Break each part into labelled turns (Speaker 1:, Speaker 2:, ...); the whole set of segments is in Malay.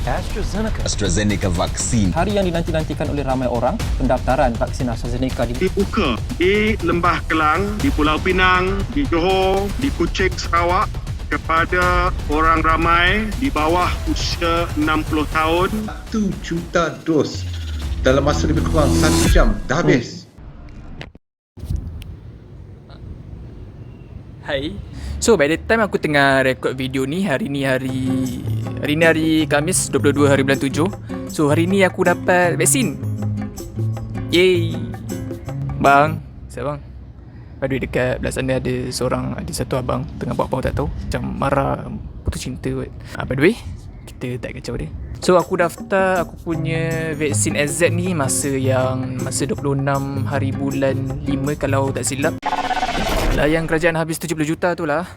Speaker 1: AstraZeneca vaksin.
Speaker 2: Hari yang dinanti-nantikan oleh ramai orang, pendaftaran vaksin AstraZeneca
Speaker 3: dibuka di Lembah Kelang, di Pulau Pinang, di Johor, di Kuching, Sarawak kepada orang ramai di bawah usia 60 tahun.
Speaker 4: 1 juta dos dalam masa lebih kurang 1 jam dah habis.
Speaker 5: Hai. So by the time aku tengah rekod video ni, hari ni hari Khamis 22 hari bulan 7. So hari ni aku dapat vaksin. Yay. Bang, siapa bang? Aduh, dekat belah sana ada satu abang tengah buat apa tak tahu, macam marah, putus cinta kot. By the way, kita tak kacau dia. So aku daftar aku punya vaksin AZ ni masa 26 hari bulan 5 kalau tak silap. Lah yang kerajaan habis 70 juta tu lah.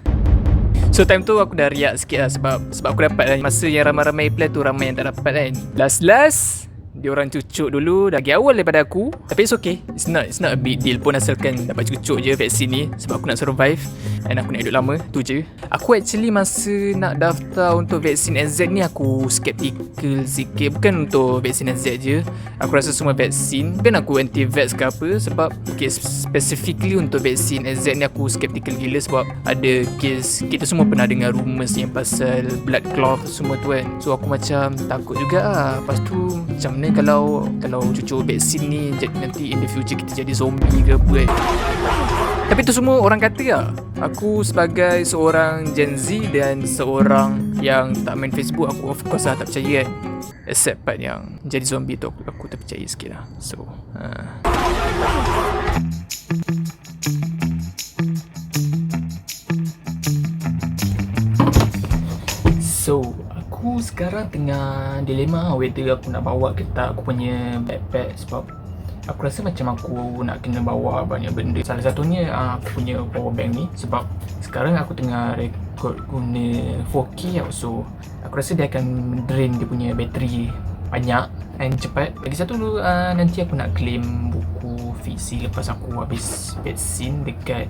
Speaker 5: So time tu aku dah riak sikit lah sebab aku dapat lah. Masa yang ramai-ramai apply tu ramai yang tak dapat kan. Last dia orang cucuk dulu dah lagi awal daripada aku. Tapi it's okay. It's not a big deal pun asalkan dapat cucuk je vaksin ni. Sebab aku nak survive and aku nak hidup lama. Tu je. Aku actually masa nak daftar untuk vaksin AZ ni aku skeptical sikit. Bukan untuk vaksin AZ je. Aku rasa semua vaksin. Bukan aku anti-vax ke apa. Sebab okay, specifically untuk vaksin AZ ni aku skeptical gila. Sebab ada kes, kita semua pernah dengar rumours yang pasal blood clot semua tu kan. So aku macam takut juga lah. Lepas tu macam mana kalau cucuk vaksin ni nanti in the future kita jadi zombie ke apa kan. Tapi tu semua orang kata lah. Aku sebagai seorang Gen Z dan seorang yang tak main Facebook, aku of course lah tak percaya kan. Except part yang jadi zombie tu aku tak percaya sikit lah. So aku sekarang tengah dilema whether aku nak bawa ke tak aku punya backpack. Sebab aku rasa macam aku nak kena bawa banyak benda. Salah satunya aku punya power bank ni. Sebab sekarang aku tengah record guna 4K tau. So aku rasa dia akan drain dia punya bateri banyak dan cepat. Lagi satu nanti aku nak claim buku fiksi lepas aku habis vaksin dekat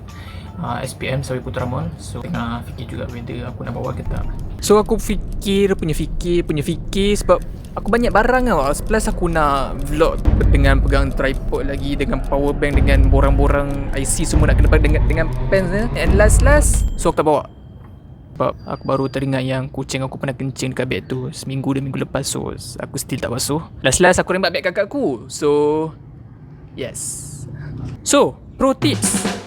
Speaker 5: SPM Sawi Putra Mall. So tengah fikir juga whether aku nak bawa ke tak. So aku fikir sebab aku banyak barang tau. Plus aku nak vlog dengan pegang tripod lagi, dengan power bank, dengan borang-borang IC semua nak kena dengan pens ni. And last so aku tak bawa. Sebab aku baru teringat yang kucing aku pernah kencing dekat beg tu seminggu 2 minggu lepas. So aku still tak basuh. Last aku rembat beg kakak aku. So yes. So pro tips.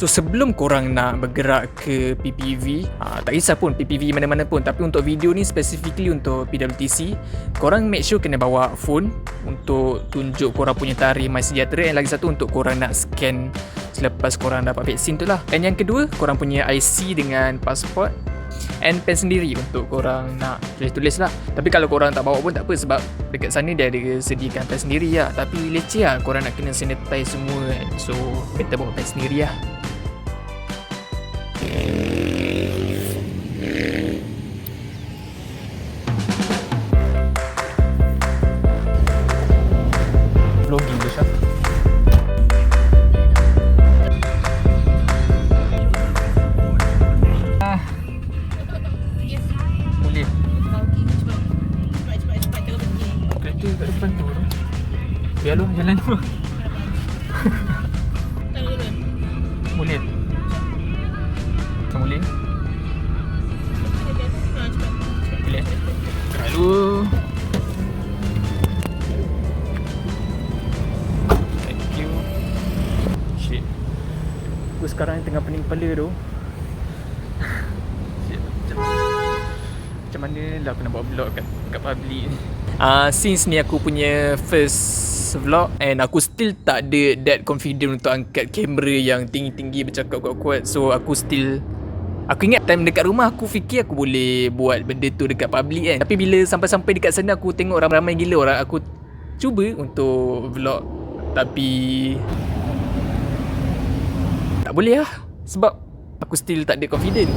Speaker 5: So sebelum korang nak bergerak ke PPV, tak kisah pun PPV mana-mana pun, tapi untuk video ni specifically untuk PWTC, korang make sure kena bawa phone untuk tunjuk korang punya tarikh MySejahtera. And lagi satu untuk korang nak scan selepas korang dapat vaksin tu lah. Dan yang kedua, korang punya IC dengan pasport and pen sendiri untuk korang nak tulis-tulis lah. Tapi kalau korang tak bawa pun tak apa, sebab dekat sana dia ada sediakan pen sendiri lah. Tapi leceh lah korang nak kena sanitize semua kan. So better bawa pen sendiri lah. Vlogging tu Syaf. Boleh. Kereta kat depan tu. Biar lu jalan tu. Boleh. Boleh. Boleh. Lalu thank you. Shit. Aku sekarang tengah pening kepala tu. Shit. Macam mana lah aku nak buat vlog kat public ni. Since ni aku punya first vlog and aku still tak ada that confident untuk angkat kamera yang tinggi-tinggi bercakap kuat-kuat. So aku ingat time dekat rumah aku fikir aku boleh buat benda tu dekat public kan. Tapi bila sampai-sampai dekat sana aku tengok ramai-ramai gila orang. Aku cuba untuk vlog tapi tak boleh lah. Sebab aku still tak ada confident.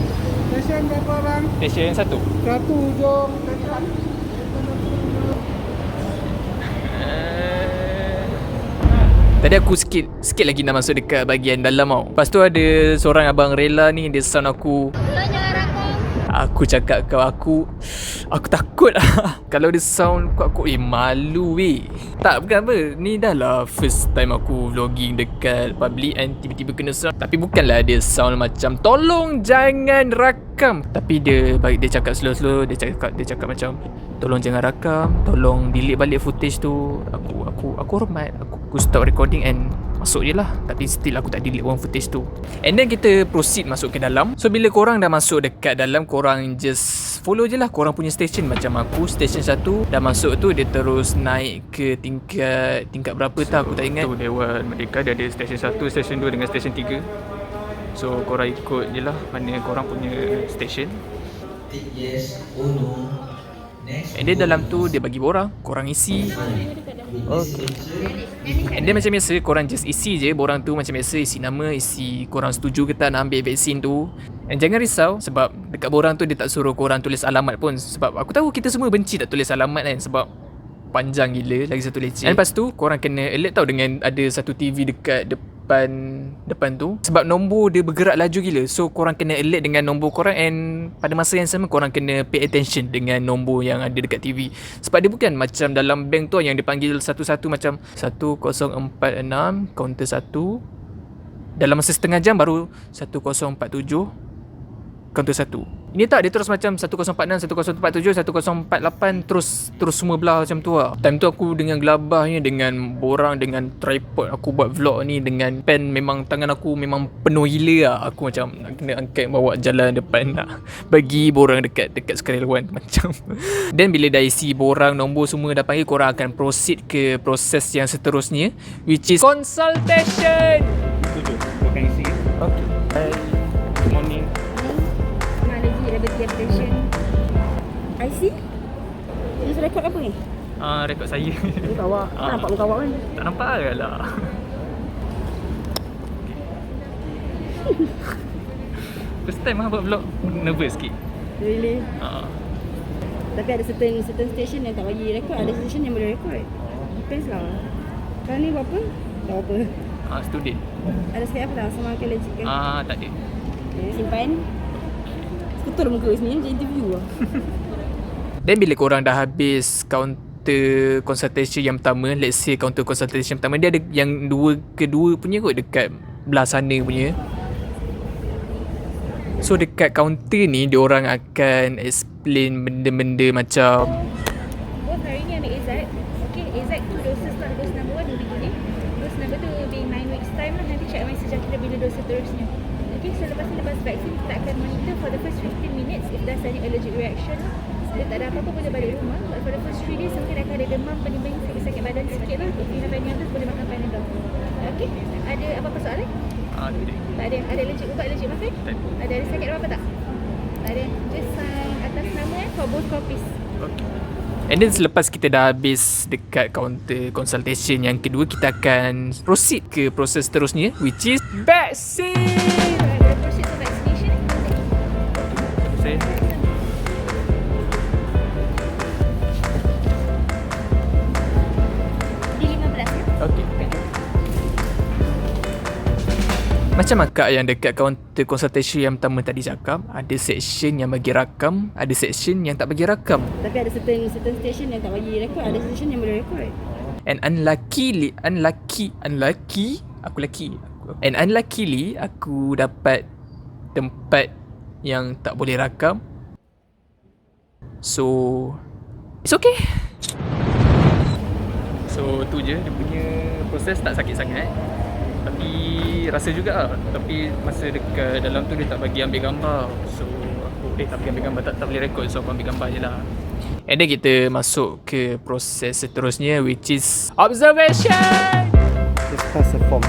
Speaker 6: Stesen berapa bang?
Speaker 5: Stesen yang satu.
Speaker 6: Satu, jom.
Speaker 5: Tadi aku sikit lagi nak masuk dekat bahagian dalam tau. Lepas tu ada seorang abang rela ni, dia sound aku Aku cakap kau aku takut lah. Kalau dia sound kuat-kuat, malu weh. Tak, bukan apa. Ni dah lah first time aku vlogging dekat public and tiba-tiba kena sound. Tapi bukanlah dia sound macam tolong jangan rakam. Tapi dia cakap slow-slow, dia cakap macam tolong jangan rakam, tolong delete balik footage tu. Aku hormat. Aku stop recording and masuk je lah. Tapi still aku tak delete pun footage tu. And then kita proceed masuk ke dalam. So bila korang dah masuk dekat dalam, korang just follow je lah korang punya station. Macam aku station 1 dah masuk tu, dia terus naik ke tingkat berapa tak aku tak ingat. Tu Dewan Merdeka, dia ada station 1, station 2 dengan station 3. So korang ikut je lah mana korang punya station.
Speaker 1: Yes or no.
Speaker 5: And then dalam tu dia bagi borang, korang isi. Okay. And then macam biasa korang just isi je borang tu macam biasa, isi nama, isi korang setuju ke tak nak ambil vaksin tu. And jangan risau sebab dekat borang tu dia tak suruh korang tulis alamat pun. Sebab aku tahu kita semua benci tak tulis alamat kan, sebab panjang gila, lagi satu leceh. And lepas tu korang kena alert tau dengan ada satu TV dekat depan tu, sebab nombor dia bergerak laju gila. So korang kena alert dengan nombor korang, and pada masa yang sama korang kena pay attention dengan nombor yang ada dekat TV. Sebab dia bukan macam dalam bank tu yang dipanggil satu-satu macam 1046 counter 1, dalam masa setengah jam baru 1047 counter 1. Ini tak, dia terus macam 1046, 1047, 1048, terus semua belah macam tu lah. Time tu aku dengan gelabahnya, dengan borang, dengan tripod aku buat vlog ni, dengan pen, memang tangan aku memang penuh gila lah. Aku macam nak kena angkat bawa jalan depan nak bagi borang dekat sukarelawan macam. Dan bila dah isi borang, nombor semua dah panggil, korang akan proceed ke proses yang seterusnya, which is consultation.
Speaker 7: Tujuh, bukan isi.
Speaker 5: Okay. Good morning.
Speaker 8: Diabetes hypertension. IC? Ini rekod apa ni?
Speaker 5: Rekod saya.
Speaker 8: Muka awak. Tak nampak muka awak kan?
Speaker 5: Tak nampak lah. First time lah buat vlog, nervous sikit.
Speaker 8: Really? Tapi ada certain station yang tak bagi rekod, ada station yang boleh rekod. Depends lah. Kau ni buat apa? Tak apa.
Speaker 5: Student.
Speaker 8: Ada sikit apa tak? Sama ke legit ke?
Speaker 5: Tak ada.
Speaker 8: Simpan. Betul muka sini macam interview lah.
Speaker 5: Dan bila korang dah habis counter consultation yang pertama, let's say counter consultation pertama, dia ada yang kedua punya kot dekat belah sana punya. So dekat counter ni diorang akan explain benda-benda macam
Speaker 9: hari ni ambil AZ. Okay, AZ tu dosis lah. Dos number 1 begini. Dos number 2 being 9 weeks time lah. Nanti check message kita bila dos seterusnya. Okay, so lepas vaksin kita akan monitor for the first 15 minutes if there's any allergic reaction. Dia tak ada apa-apa boleh balik rumah. But for the first 3 days mungkin akan ada demam, pening, sakit badan sikit lah. If you have any others, boleh makan Panadol. Okay, ada apa-apa soalan? Tak ada. Ada allergic ubat, allergic makan? Ada sakit apa-apa tak? Tak ada. Just sign atas nama for both copies.
Speaker 5: okay. And then selepas kita dah habis dekat counter consultation yang kedua, kita akan proceed ke proses seterusnya, which is vaksin.
Speaker 9: Proceed to vaccination. Di 15 ya?
Speaker 5: Okay, thank you. Macam akak yang dekat counter consultation yang pertama tadi cakap, ada section yang bagi rakam, ada section yang tak bagi rakam.
Speaker 8: Tapi ada certain station yang tak bagi rekod, ada station yang boleh rekod.
Speaker 5: And unluckily aku dapat tempat yang tak boleh rakam. So it's okay. So tu je dia punya proses, tak sakit sangat. Tapi rasa juga lah. Tapi masa dekat dalam tu dia tak bagi ambil gambar. So aku tak bagi ambil gambar, tak boleh rekod. So aku ambil gambar je lah. And then kita masuk ke proses seterusnya, which is observation.
Speaker 2: Just pass the form.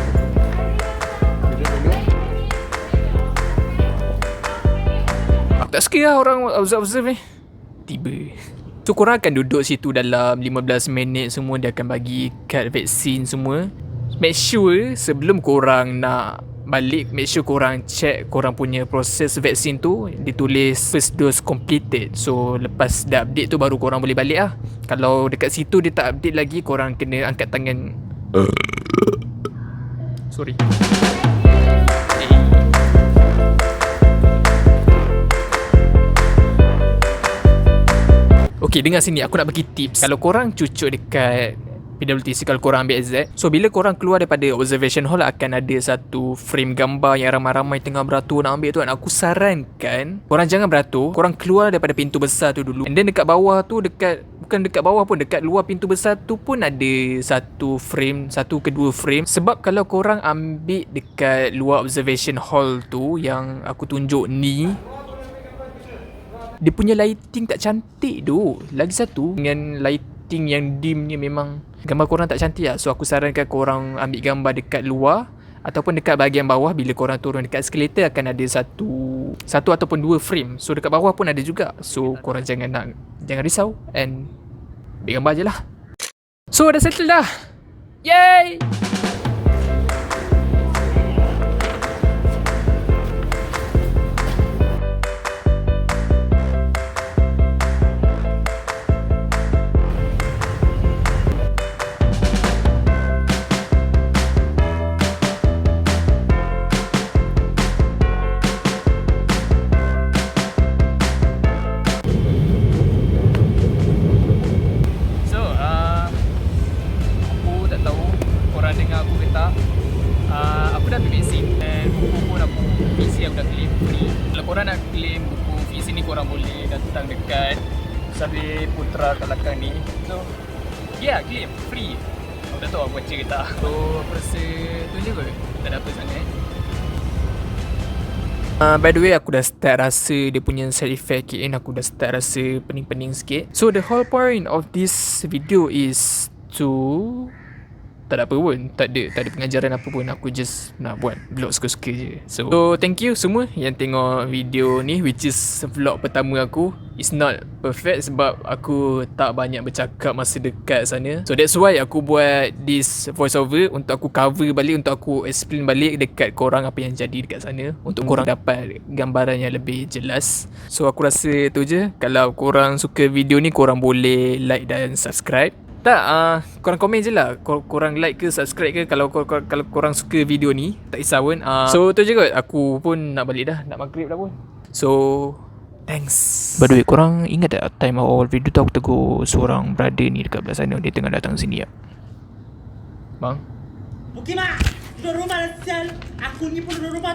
Speaker 5: Aku tak suka lah orang observe tiba. So korang akan duduk situ dalam 15 minit semua. Dia akan bagi kad vaksin semua. Make sure sebelum korang nak balik, make sure korang check korang punya proses vaksin tu ditulis first dose completed. So lepas dah update tu baru korang boleh balik lah. Kalau dekat situ dia tak update lagi, korang kena angkat tangan. Sorry. Okay, dengar sini, aku nak bagi tips. Kalau korang cucuk dekat PWTC, kalau korang ambil exact, so bila korang keluar daripada observation hall, akan ada satu frame gambar yang ramai-ramai tengah beratur nak ambil tu kan. Aku sarankan korang jangan beratur, korang keluar daripada pintu besar tu dulu, and then dekat bawah tu, bukan dekat bawah pun, dekat luar pintu besar tu pun ada satu frame, satu ke dua frame. Sebab kalau korang ambil dekat luar observation hall tu yang aku tunjuk ni, dia punya lighting tak cantik tu. Lagi satu, dengan lighting yang dim ni, memang gambar korang tak cantik lah. So aku sarankan korang ambil gambar dekat luar ataupun dekat bahagian bawah. Bila korang turun dekat eskalator, akan ada satu ataupun dua frame. So dekat bawah pun ada juga. So korang jangan risau, and ambil gambar je lah. So dah settle dah. Yay! Aku dah ambil vaksin dan buku pun aku PC aku dah claim free. Kalau korang nak claim buku fee sini, korang boleh datang dekat Sabri Putra kat belakang ni. So claim free. Aku tak tahu aku baca ke tak. So aku rasa tu je kot, tak ada apa sangat. By the way, aku dah start rasa dia punya side effect KN. Aku dah start rasa pening-pening sikit. So the whole point of this video is to tak ada apa pun, tak ada pengajaran apa pun. Aku just nak buat vlog suka-suka je. So thank you semua yang tengok video ni, which is vlog pertama aku. It's not perfect sebab aku tak banyak bercakap masa dekat sana. So that's why aku buat this voice over, untuk aku cover balik, untuk aku explain balik dekat korang apa yang jadi dekat sana, untuk korang dapat gambaran yang lebih jelas. So aku rasa tu je. Kalau korang suka video ni, korang boleh like dan subscribe. Tak, korang komen je lah, korang like ke subscribe ke. Kalau korang suka video ni, tak kisah pun. So tu je kot, aku pun nak balik dah, nak maghrib dah pun. So thanks. By the way, korang ingat tak time awal video tu aku tegur seorang brother ni dekat belah sana, dia tengah datang sini ya. Bang,
Speaker 6: Okey mak, duduk rumah dah sial. Aku ni pun duduk rumah.